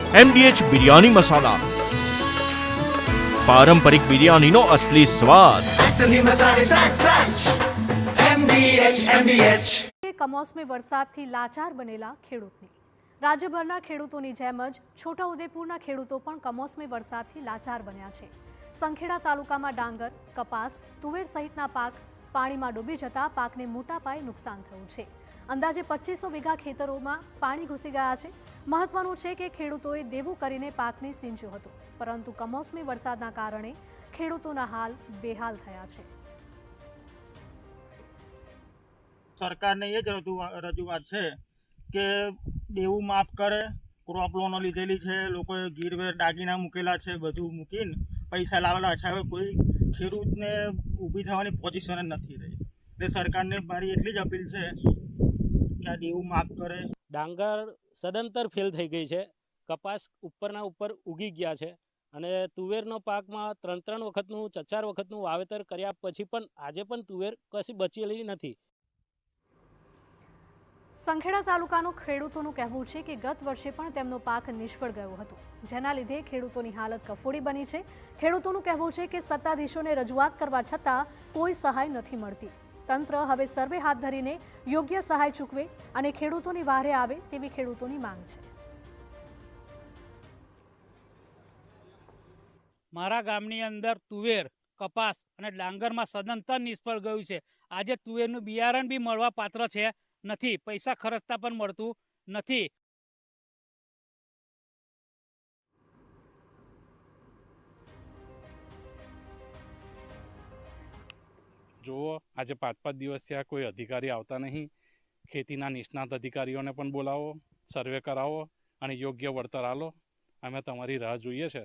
MDH biryani મસાલા, પારંપરિક બિરયાનીનો અસલી સ્વાદ। असली मसाले सच MDH। કમોસમી વરસાદથી લાચાર બનેલા ખેડૂતની રાજ્યભરના ખેડૂતોની જેમ જ છોટાઉદેપુરના ખેડૂતો પણ કમોસમી વરસાદથી લાચાર બન્યા છે। સંખેડા તાલુકામાં ડાંગર, કપાસ, તુવેર સહિતના પાક પાણીમાં ડૂબી જતા પાકને મોટા પાયે નુકસાન થયું છે। અંદાજે 2500 વીઘા ખેતરોમાં પાણી ઘૂસી ગયા છે। મહત્વનું છે કે ખેડૂતોએ દેવું કરીને પાકને સિંચ્યો હતો, પરંતુ કમોસમી વરસાદના કારણે ખેડૂતોના હાલ બેહાલ થયા છે। સરકારને એ જ રજૂઆત છે કે દેવું માફ કરે। ક્રોપ લોનો લીધેલી છે, લોકોએ ગીરવે દાગીના મૂકેલા છે, બધું મૂકીને પૈસા લાવેલા છે। હવે કોઈ ખેડૂતને ઊભી થવાની પોઝિશન જ નથી રહી। એટલે સરકારને મારી એટલી જ અપીલ છે કે આ દેવું માફ કરે। ડાંગર સદંતર ફેલ થઈ ગઈ છે, કપાસ ઉપરના ઉપર ઉગી ગયા છે અને તુવેરનો પાકમાં 3 વખતનું 4 વખતનું વાવેતર કર્યા પછી પણ આજે પણ તુવેર કશી બચેલી નથી। સંખેડા તાલુકાનો ખેડૂતોનું કહેવું છે કે ગત વર્ષે પણ તેમનો પાક નિષ્ફળ ગયો હતો, જેના લીધે ખેડૂતોની હાલત કફોડી બની છે। ખેડૂતોનું કહેવું છે કે સત્તાધીશોને રજૂઆત કરવા છતાં કોઈ સહાય નથી મળતી। તંત્ર હવે સર્વે હાથ ધરીને યોગ્ય સહાય ચૂકવે અને ખેડૂતોની વારે આવે તેવી ખેડૂતોની માંગ છે। મારા ગામની અંદર તુવેર, કપાસ અને ડાંગરમાં સદંતર નિષ્ફળ ગયું છે। આજે તુવેરનું બિયારણ બી મળવા પાત્ર છે નથી, પૈસા ખર્ચતા પણ મળતું નથી। જુઓ, આજે 5-5 દિવસ થયા કોઈ અધિકારી આવતા નહીં। ખેતીના નિષ્ણાત અધિકારીઓને પણ બોલાવો, સર્વે કરાવો અને યોગ્ય વળતર આલો। અમે તમારી રાહ જોઈએ છે।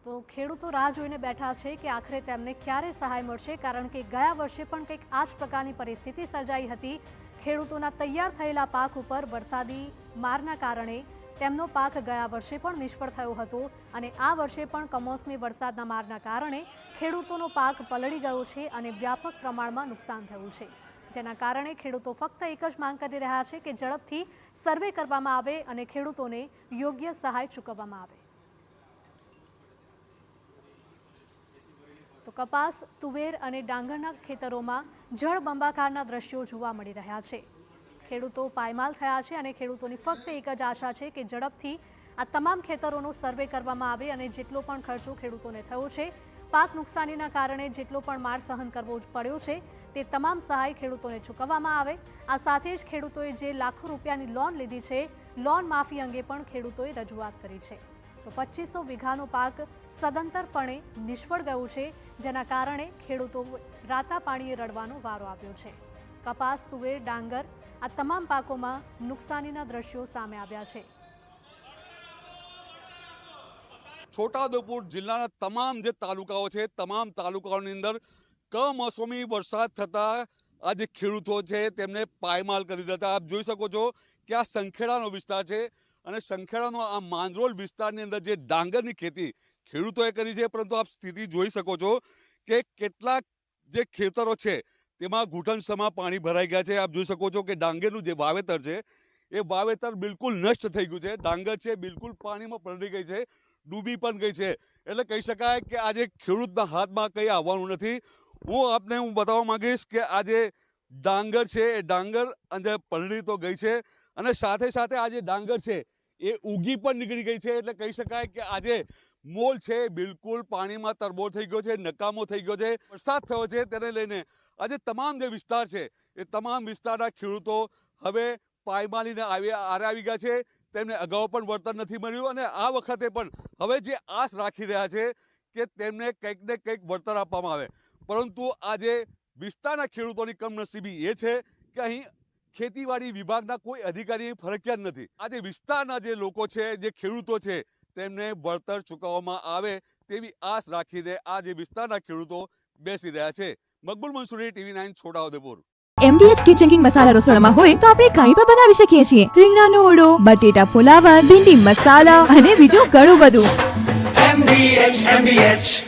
તો ખેડૂતો રાહ જોઈને બેઠા છે કે આખરે તેમને ક્યારે સહાય મળશે, કારણ કે ગયા વર્ષે પણ કંઈક આ જ પ્રકારની પરિસ્થિતિ સર્જાઈ હતી। ખેડૂતોના તૈયાર થયેલા પાક ઉપર વરસાદી મારના કારણે તેમનો પાક ગયા વર્ષે પણ નિષ્ફળ થયો હતો અને આ વર્ષે પણ કમોસમી વરસાદના મારના કારણે ખેડૂતોનો પાક પલળી ગયો છે અને વ્યાપક પ્રમાણમાં નુકસાન થયું છે, જેના કારણે ખેડૂતો ફક્ત એક જ માંગ કરી રહ્યા છે કે ઝડપથી સર્વે કરવામાં આવે અને ખેડૂતોને યોગ્ય સહાય ચૂકવવામાં આવે। તો કપાસ, તુવેર અને ડાંગરના ખેતરોમાં જળબંબાકારના દ્રશ્યો જોવા મળી રહ્યા છે। ખેડૂતો પાયમાલ થયા છે અને ખેડૂતોની ફક્ત એક જ આશા છે કે ઝડપથી આ તમામ ખેતરોનો સર્વે કરવામાં આવે અને જેટલો પણ ખર્ચો ખેડૂતોને થયો છે, પાક નુકસાનીના કારણે જેટલો પણ માર સહન કરવો પડ્યો છે, તે તમામ સહાય ખેડૂતોને ચૂકવવામાં આવે। આ સાથે જ ખેડૂતોએ જે લાખો રૂપિયાની લોન લીધી છે, લોન માફી અંગે પણ ખેડૂતોએ રજૂઆત કરી છે। તો 2500 વીઘાનો પાક સદંતરપણે નિષ્ફળ ગયો છે, જેના કારણે ખેડૂતો રાતા પાણીએ રડવાનો વારો આવ્યો છે। કપાસ, તુવેર, ડાંગર આ તમામ પાકોમાં નુકસાનીના દ્રશ્યો સામે આવ્યા છે। છોટાઉદેપુર જિલ્લાના તમામ જે તાલુકાઓ છે, તમામ તાલુકાઓની અંદર કમોસમી વરસાદ થતાં આ જે ખેડૂતો છે તેમને પાયમાલ કરી દીધા હતા। આપ જોઈ શકો છો કે આ સંખેડાનો વિસ્તાર છે અને સંખેડાનો આ માંજરોલ વિસ્તારની અંદર જે ડાંગરની ખેતી ખેડૂતોએ કરી છે, પરંતુ આપ સ્થિતિ જોઈ શકો છો કે કેટલાક જે ખેતરો છે તેમાં ઘૂંટણસમાં પાણી ભરાઈ ગયા છે। આપ જોઈ શકો છો કે ડાંગરનું જે વાવેતર છે એ વાવેતર બિલકુલ નષ્ટ થઈ ગયું છે। ડાંગર છે બિલકુલ પાણીમાં પલળી ગઈ છે, ડૂબી પણ ગઈ છે। એટલે કહી શકાય કે આજે ખેડૂતના હાથમાં કંઈ આવવાનું નથી। હું બતાવવા માંગીશ કે આજે ડાંગર છે એ ડાંગર અંદર પલળી તો ગઈ છે અને સાથે સાથે આ જે ડાંગર છે એ ઉગી પણ નીકળી ગઈ છે। એટલે કહી શકાય કે આજે મોલ છે બિલકુલ પાણીમાં તરબોળ થઈ ગયો છે, નકામો થઈ ગયો છે। વરસાદ થયો છે તેને લઈને આજે તમામ જે વિસ્તાર છે એ તમામ વિસ્તારના ખેડૂતો હવે પાયમાલીને આવી ગયા છે। તેમને અગાઉ પણ વળતર નથી મળ્યું અને આ વખતે પણ હવે જે આશ રાખી રહ્યા છે કે તેમને કંઈક ને કંઈક વળતર આપવામાં આવે, પરંતુ આજે વિસ્તારના ખેડૂતોની કમનસીબી એ છે કે અહીં ખેતીવાડી વિભાગના કોઈ અધિકારી ફરજિયાત નથી। આજે વિસ્તારના જે લોકો છે, જે ખેડૂતો છે, તેમને વળતર ચૂકવવામાં આવે તેવી આશ રાખીને આ જે વિસ્તારના ખેડૂતો બેસી રહ્યા છે। Maqbool Mansuri, TV9 Chhota Udaipur. MDH Kitchen King Masala રસોડામાં હોય તો આપણે કંઈ પણ બનાવી શકીએ છીએ। રીંગણાનો ઓળો, બટેટા ફુલાવર, ભીંડી મસાલા અને બીજું ઘણું બધું। MDH